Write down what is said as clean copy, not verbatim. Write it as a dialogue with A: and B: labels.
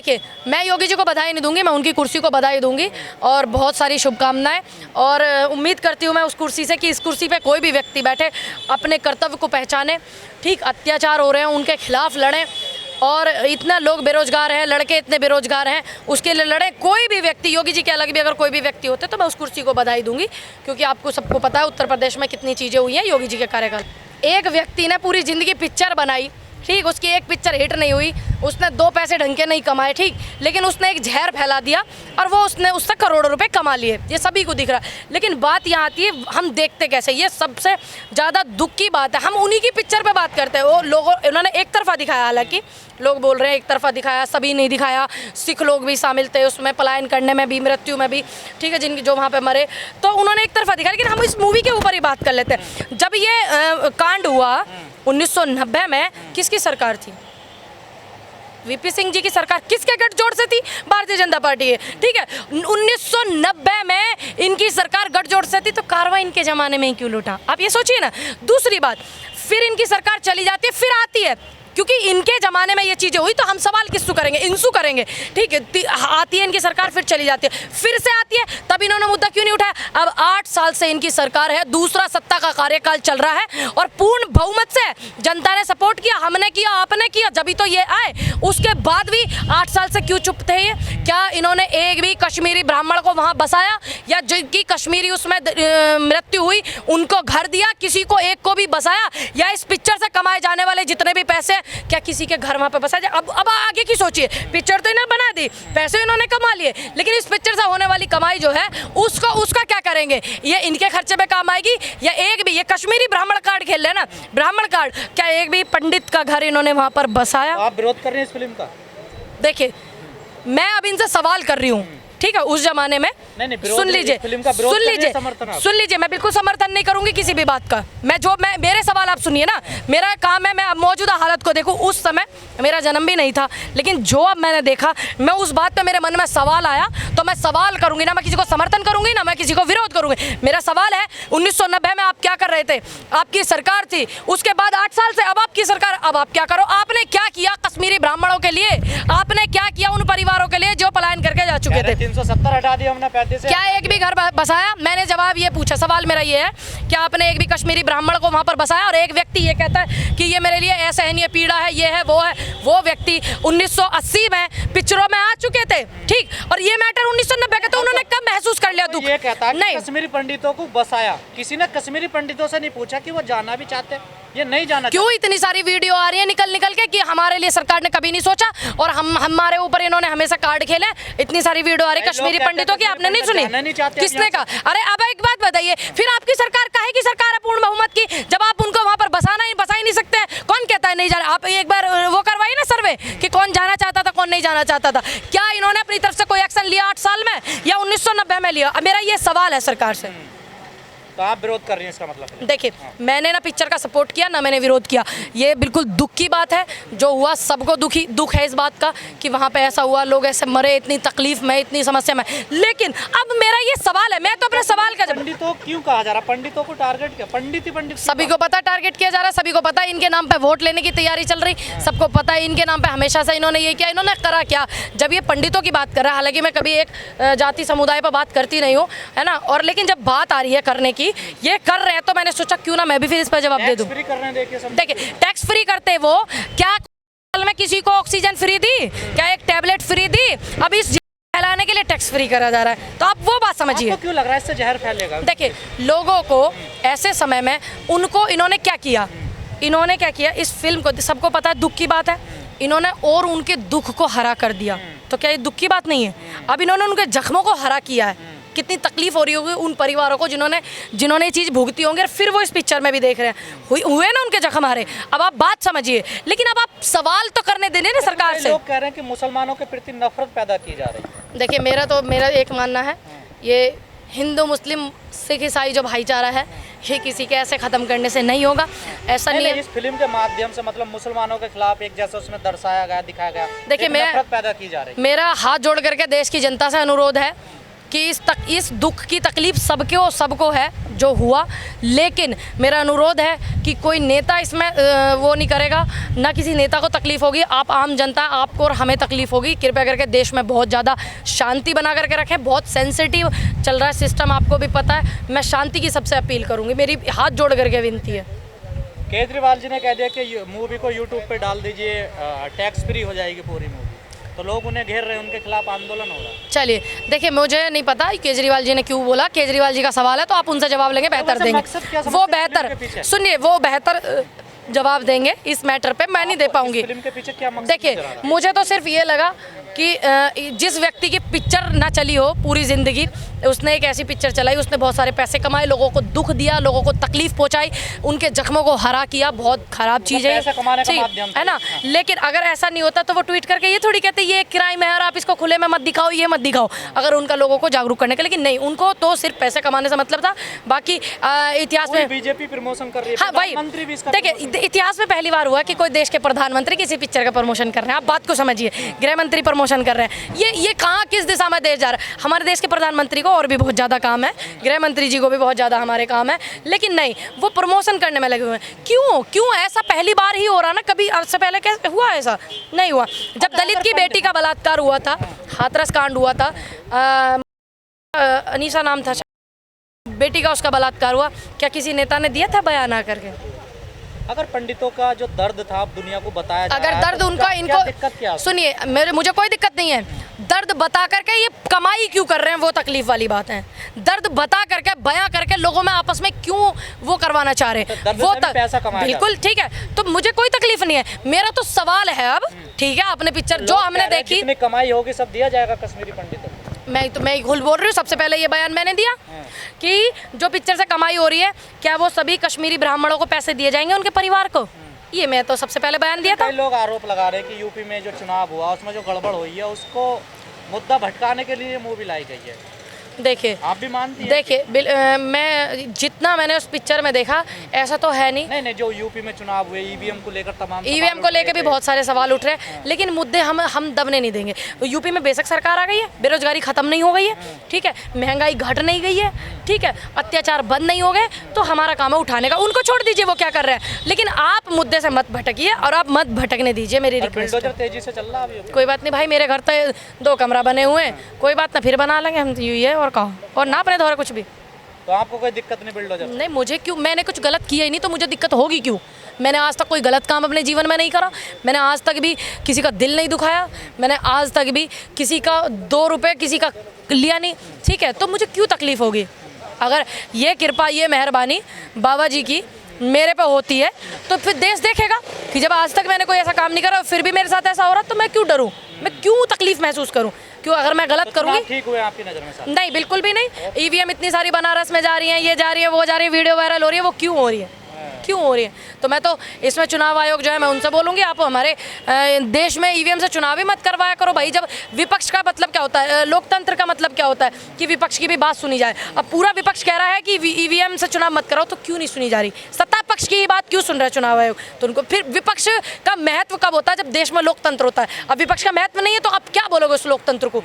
A: देखिए, मैं योगी जी को बधाई नहीं दूंगी, मैं उनकी कुर्सी को बधाई दूंगी और बहुत सारी शुभकामनाएं। और उम्मीद करती हूँ मैं उस कुर्सी से कि इस कुर्सी पे कोई भी व्यक्ति बैठे अपने कर्तव्य को पहचाने, ठीक, अत्याचार हो रहे हैं उनके खिलाफ लड़ें, और इतना लोग बेरोजगार हैं, लड़के इतने बेरोजगार हैं, उसके लिए लड़े। कोई भी व्यक्ति, योगी जी के अलग भी अगर कोई भी व्यक्ति होते तो मैं उस कुर्सी को बधाई दूंगी, क्योंकि आपको सबको पता है उत्तर प्रदेश में कितनी चीज़ें हुई हैं योगी जी के कार्यकाल। एक व्यक्ति ने पूरी ज़िंदगी पिक्चर बनाई, ठीक, उसकी एक पिक्चर हिट नहीं हुई, उसने 2 पैसे ढंग के नहीं कमाए, ठीक, लेकिन उसने एक जहर फैला दिया और वो उसने उससे करोड़ों रुपए कमा लिए, ये सभी को दिख रहा है। लेकिन बात यहाँ आती है, हम देखते कैसे, ये सबसे ज़्यादा दुख की बात है। हम उन्हीं की पिक्चर पे बात करते हैं। वो लोगों, उन्होंने एक तरफा दिखाया, हालांकि लोग बोल रहे हैं एक तरफा दिखाया, सभी नहीं दिखाया, सिख लोग भी शामिल थे उसमें, पलायन करने में भी, मृत्यु में भी, ठीक है, जिनकी जो वहाँ पे मरे, तो उन्होंने एक तरफा दिखाया। लेकिन हम इस मूवी के ऊपर ही बात कर लेते हैं। जब ये कांड हुआ 1990 में, किसकी सरकार थी? वीपी सिंह जी की सरकार। किसके गठजोड़ से थी? भारतीय जनता पार्टी है, ठीक है। 1990 में इनकी सरकार गठजोड़ से थी, तो कार्रवाई इनके ज़माने में ही क्यों लूटा? आप ये सोचिए ना। दूसरी बात, फिर इनकी सरकार चली जाती है, फिर आती है, क्योंकि इनके ज़माने में ये चीज़ें हुई, तो हम सवाल किससे करेंगे? इनसू करेंगे, ठीक है। आती है इनकी सरकार, फिर चली जाती है, फिर से आती है, तब इन्होंने मुद्दा क्यों नहीं उठाया? अब 8 साल से इनकी सरकार है, दूसरा सत्ता का कार्यकाल चल रहा है और पूर्ण बहुमत से जनता ने सपोर्ट किया, हमने किया, आपने किया, जब तो ये आए। उसके बाद भी 8 साल से क्यों चुप थे ये? क्या इन्होंने एक भी कश्मीरी ब्राह्मण को वहाँ बसाया, या जिनकी कश्मीरी उसमें मृत्यु हुई उनको घर दिया, किसी को एक को भी बसाया? या इस पिक्चर से कमाए जाने वाले जितने भी पैसे, क्या किसी के घर वहाँ पे बसा जाए? अब आगे की सोचिए। पिक्चर तो इन्होंने बना दी, पैसे इन्होंने कमा लिए, लेकिन इस पिक्चर से होने वाली कमाई जो है उसका क्या करेंगे? ये इनके खर्चे पे काम आएगी? या एक भी, ये कश्मीरी ब्राह्मण कार्ड खेल रहे ना, ब्राह्मण कार्ड, क्या एक भी पंडित का घर इन्होंने वहाँ पर बसाया?
B: आप विरोध कर रहे हैं इस फिल्म का?
A: देखिए, मैं अब इनसे सवाल कर रही हूँ, ठीक है, उस जमाने में।
B: नहीं,
A: सुन लीजिए, सुन लीजिए, मैं बिल्कुल समर्थन नहीं करूंगी किसी भी बात का। मैं मेरे सवाल आप सुनिए ना। मेरा काम है, मैं अब मौजूदा हालत को देखूं। उस समय मेरा जन्म भी नहीं था, लेकिन जो अब मैंने देखा, मैं उस बात पे मेरे मन में सवाल आया, तो मैं सवाल करूंगी ना। मैं किसी को समर्थन करूंगी ना मैं किसी को विरोध करूंगी। मेरा सवाल है, 1990 में आप क्या कर रहे थे? आपकी सरकार थी, उसके बाद 8 साल से अब आपकी सरकार, अब आप क्या करो? आपने क्या किया कश्मीरी ब्राह्मणों के लिए? आपने क्या किया उन परिवारों के लिए जो पलायन करके जा चुके थे?
B: 370 हटा दिया हमने 35 से।
A: क्या एक भी घर बसाया? मैंने जवाब ये पूछा, सवाल मेरा ये है, क्या आपने एक भी कश्मीरी ब्राह्मण को वहाँ पर बसाया? और एक व्यक्ति ये कहता है कि ये मेरे लिए असहनीय पीड़ा है, ये है, वो है। वो व्यक्ति 1980 में पिक्चरों में आ चुके थे, ठीक, और ये मैटर 1990 का, तो उन्होंने कब महसूस कर लिया दुख?
B: ये कहता है
A: नहीं,
B: कश्मीरी पंडितों को बसाया, किसी ने कश्मीरी पंडितों से नहीं पूछा कि वो जाना भी चाहते, ये नहीं जाना।
A: क्यों इतनी सारी वीडियो आ रही है निकल के कि हमारे लिए सरकार ने कभी नहीं सोचा और हमारे ऊपर इन्होंने हमेशा कार्ड खेले? इतनी सारी वीडियो आ रही है कश्मीरी पंडितों की, आपने नहीं सुनी? किसने कहा? अरे अब एक बात बताइए, फिर आपकी सरकार काहे की सरकार है पूर्ण बहुमत की, जब आप उनको वहां पर बसा ही नहीं सकते? कौन कहता है नहीं जाना? आप एक बार वो करवाइए ना सर्वे कि कौन जाना चाहता था, कौन नहीं जाना चाहता था। क्या इन्होंने अपनी तरफ से कोई एक्शन लिया 8 साल में, या 1990 में लिया? मेरा ये सवाल है सरकार से।
B: तो आप विरोध कर रही हैं, इसका मतलब?
A: देखिए, मैंने ना पिक्चर का सपोर्ट किया ना मैंने विरोध किया। ये बिल्कुल दुख की बात है, जो हुआ सबको दुख है इस बात का कि वहाँ पे ऐसा हुआ, लोग ऐसे मरे, इतनी तकलीफ में, इतनी समस्या में। लेकिन अब मेरा ये सवाल है, मैं तो अपने सवाल का
B: पंडितों क्यों कहा जा रहा? पंडितों को टारगेट किया, पंडित
A: सभी को पता टारगेट किया जा रहा है, सभी को पता है इनके नाम पे वोट लेने की तैयारी चल रही, सबको पता है इनके नाम पे हमेशा से इन्होंने ये किया। इन्होंने करा क्या? जब ये पंडितों की बात कर रहा है, हालांकि मैं कभी एक जाति समुदाय पर बात करती नहीं हूँ, है ना, और लेकिन जब बात आ रही है करने की, ये कर रहे हैं, तो मैंने सोचा क्यों ना मैं भी फिर इस पर जवाब दे दूं। देखिए, टैक्स फ्री करते वो क्या में किसी को ऑक्सीजन फ्री दी? क्या एक टैबलेट फ्री दी? अब इस फैलाने के लिए टैक्स फ्री करा जा रहा है, तो आप वो बात समझिए।
B: आपको क्यों लग रहा है इससे जहर फैलेगा?
A: देखिए, लोगों को ऐसे समय में उनको इन्होंने क्या किया? इन्होंने क्या किया? इस फिल्म को सबको पता है, दुख की बात है, इन्होंने और उनके दुख को हरा कर दिया। तो क्या ये दुख की बात नहीं है? अब इन्होंने उनके जख्मों को हरा किया है। कितनी तकलीफ हो रही होगी उन परिवारों को जिन्होंने ये चीज़ भुगती होंगे, फिर वो इस पिक्चर में भी देख रहे हैं, हुए ना उनके जख्म हारे। अब आप बात समझिए, लेकिन अब आप सवाल तो करने देने ना सरकार से।
B: लोग कह रहे हैं कि मुसलमानों के प्रति नफरत पैदा की जा रही है।
A: देखिए, मेरा एक मानना है, ये हिंदू मुस्लिम सिख ईसाई जो भाईचारा है, ये किसी के ऐसे ख़त्म करने से नहीं होगा, ऐसा नहीं है।
B: इस फिल्म के माध्यम से मतलब मुसलमानों के खिलाफ एक जैसा उसमें दर्शाया गया, दिखाया गया,
A: देखिए,
B: नफरत पैदा की जा रही है।
A: मेरा हाथ जोड़ करके देश की जनता से अनुरोध है कि इस दुख की तकलीफ सबको है जो हुआ, लेकिन मेरा अनुरोध है कि कोई नेता इसमें वो नहीं करेगा, ना किसी नेता को तकलीफ होगी। आप आम जनता, आपको और हमें तकलीफ होगी। कृपया करके देश में बहुत ज़्यादा शांति बना करके रखें। बहुत सेंसिटिव चल रहा है सिस्टम, आपको भी पता है। मैं शांति की सबसे अपील करूँगी, मेरी हाथ जोड़ करके विनती है।
B: केजरीवाल जी ने कह दिया कि मूवी को यूट्यूब पे डाल दीजिए, टैक्स फ्री हो जाएगी पूरी मूवी, तो लोग उन्हें घेर रहे हैं, उनके खिलाफ आंदोलन हो रहा है।
A: चलिए देखिए, मुझे नहीं पता केजरीवाल जी ने क्यों बोला, केजरीवाल जी का सवाल है तो आप उनसे जवाब लेंगे, बेहतर
B: वैसे
A: देंगे।
B: मकसद क्या
A: वो
B: समझते हैं
A: बेहतर
B: फिल्म के पीछे?
A: सुनिए, वो बेहतर जवाब देंगे इस मैटर पे, मैं नहीं दे पाऊंगी।
B: फिल्म के पीछे क्या मकसद
A: देखिए,
B: नजर आ रहा है?
A: मुझे तो सिर्फ ये लगा कि जिस व्यक्ति की पिक्चर ना चली हो पूरी ज़िंदगी, उसने एक ऐसी पिक्चर चलाई, उसने बहुत सारे पैसे कमाए, लोगों को दुख दिया, लोगों को तकलीफ पहुंचाई, उनके जख्मों को हरा किया। बहुत खराब चीज़ है,
B: पैसा कमाने का
A: ठीक
B: माध्यम था
A: है ना।
B: हाँ।
A: लेकिन अगर ऐसा नहीं होता तो वो ट्वीट करके ये थोड़ी कहते ये क्राइम है और आप इसको खुले में मत दिखाओ, ये मत दिखाओ, अगर उनका लोगों को जागरूक करने का। लेकिन नहीं, उनको तो सिर्फ पैसे कमाने से मतलब था। बाकी इतिहास में
B: बीजेपी प्रमोशन कर रही है,
A: हाँ भाई,
B: प्रधानमंत्री भी इसका
A: देखिए इतिहास में पहली बार हुआ कि कोई देश के प्रधानमंत्री किसी पिक्चर का प्रमोशन कर रहे हैं। आप बात को समझिए, गृह मंत्री प्रमोशन कर रहे हैं। ये कहाँ किस दिशा में देश जा रहा है। हमारे देश के प्रधानमंत्री को और भी बहुत ज़्यादा काम है, गृह मंत्री जी को भी बहुत ज़्यादा हमारे काम है, लेकिन नहीं, वो प्रमोशन करने में लगे हुए हैं। क्यों ऐसा पहली बार ही हो रहा ना, कभी उससे पहले कैसे हुआ? ऐसा नहीं हुआ। जब दलित की बेटी का बलात्कार हुआ था, हाथरस कांड हुआ था, अनीसा नाम था, बेटी का उसका बलात्कार हुआ, क्या किसी नेता ने दिया था बयान आकर के?
B: अगर पंडितों का जो दर्द था आप दुनिया को बताया जा
A: अगर
B: रहा है,
A: दर्द
B: तो
A: उनका
B: क्या
A: इनको
B: दिक्कत क्या?
A: सुनिए, मुझे कोई दिक्कत नहीं है। दर्द बता करके ये कमाई क्यों कर रहे हैं, वो तकलीफ वाली बात है। दर्द बता करके, बयां करके लोगों में आपस में क्यों वो करवाना चाह रहे हैं,
B: दर्द
A: वो
B: से भी पैसा कमाया
A: बिल्कुल ठीक है। तो मुझे कोई तकलीफ नहीं है। मेरा तो सवाल है अब, ठीक है, आपने पिक्चर जो हमने देखी,
B: जितनी कमाई होगी सब दिया जाएगा कश्मीरी पंडितों को।
A: मैं खुल बोल रही हूँ। सबसे पहले ये बयान मैंने दिया कि जो पिक्चर से कमाई हो रही है, क्या वो सभी कश्मीरी ब्राह्मणों को पैसे दिए जाएंगे, उनके परिवार को? ये मैं तो सबसे पहले बयान दिया था।
B: कई लोग आरोप लगा रहे हैं कि यूपी में जो चुनाव हुआ उसमें जो गड़बड़ हुई है उसको मुद्दा भटकाने के लिए मूवी लाई गई है।
A: देखिए,
B: आप भी मानती हैं?
A: देखिए मैं जितना मैंने उस पिक्चर में देखा, ऐसा तो है नहीं।
B: जो यूपी में चुनाव हुए, ईवीएम को लेकर तमाम
A: ईवीएम को लेकर भी बहुत सारे सवाल उठ रहे हैं, लेकिन मुद्दे हम दबने नहीं देंगे। यूपी में बेशक सरकार आ गई है, बेरोजगारी खत्म नहीं हो गई है, ठीक है, महंगाई घट नहीं गई है, ठीक है, अत्याचार बंद नहीं हो गए, तो हमारा काम है उठाने का। उनको छोड़ दीजिए वो क्या कर रहे हैं, लेकिन आप मुद्दे से मत भटकिए और आप मत भटकने दीजिए, मेरी रिक्वेस्ट है।
B: तेजी से चल रहा है।
A: कोई बात नहीं भाई, मेरे घर तो 2 कमरा बने हुए हैं, कोई बात ना, फिर बना लेंगे हम, यूँ ही है और कहो, और ना अपने द्वारा कुछ भी।
B: तो आपको कोई दिक्कत नहीं बिल्डोजर?
A: नहीं, मुझे क्यों, मैंने कुछ गलत किया ही नहीं, तो मुझे दिक्कत होगी क्यों? मैंने आज तक कोई गलत काम अपने जीवन में नहीं करा, मैंने आज तक भी किसी का दिल नहीं दुखाया, मैंने आज तक भी किसी का 2 रुपये किसी का लिया नहीं, ठीक है, तो मुझे क्यों तकलीफ होगी? अगर ये कृपा, ये मेहरबानी बाबा जी की मेरे पे होती है, तो फिर देश देखेगा कि जब आज तक मैंने कोई ऐसा काम नहीं करा और फिर भी मेरे साथ ऐसा हो रहा, तो मैं क्यों डरूं, मैं क्यों तकलीफ महसूस करूं? क्यों? अगर मैं गलत करूंगी,
B: ठीक हुए आपकी नज़र में साहब?
A: नहीं, बिल्कुल भी नहीं। ईवीएम इतनी सारी बनारस में जा रही हैं, ये जा रही है, वो जा रही है, वीडियो वायरल हो रही है, वो क्यों हो रही है? क्यों हो रही है? तो मैं तो इसमें चुनाव आयोग जो है, मैं उनसे बोलूँगी, आप हमारे देश में ईवीएम से चुनाव ही मत करवाया करो भाई। जब विपक्ष का मतलब क्या होता है, लोकतंत्र का मतलब क्या होता है कि विपक्ष की भी बात सुनी जाए। अब पूरा विपक्ष कह रहा है कि ईवीएम से चुनाव मत कराओ, तो क्यों नहीं सुनी जा रही? सत्ता पक्ष की ही बात क्यों सुन रहा है चुनाव आयोग? तो उनको फिर विपक्ष का महत्व कब होता है? जब देश में लोकतंत्र होता है। अब विपक्ष का महत्व नहीं है, तो आप क्या बोलोगे उस लोकतंत्र को?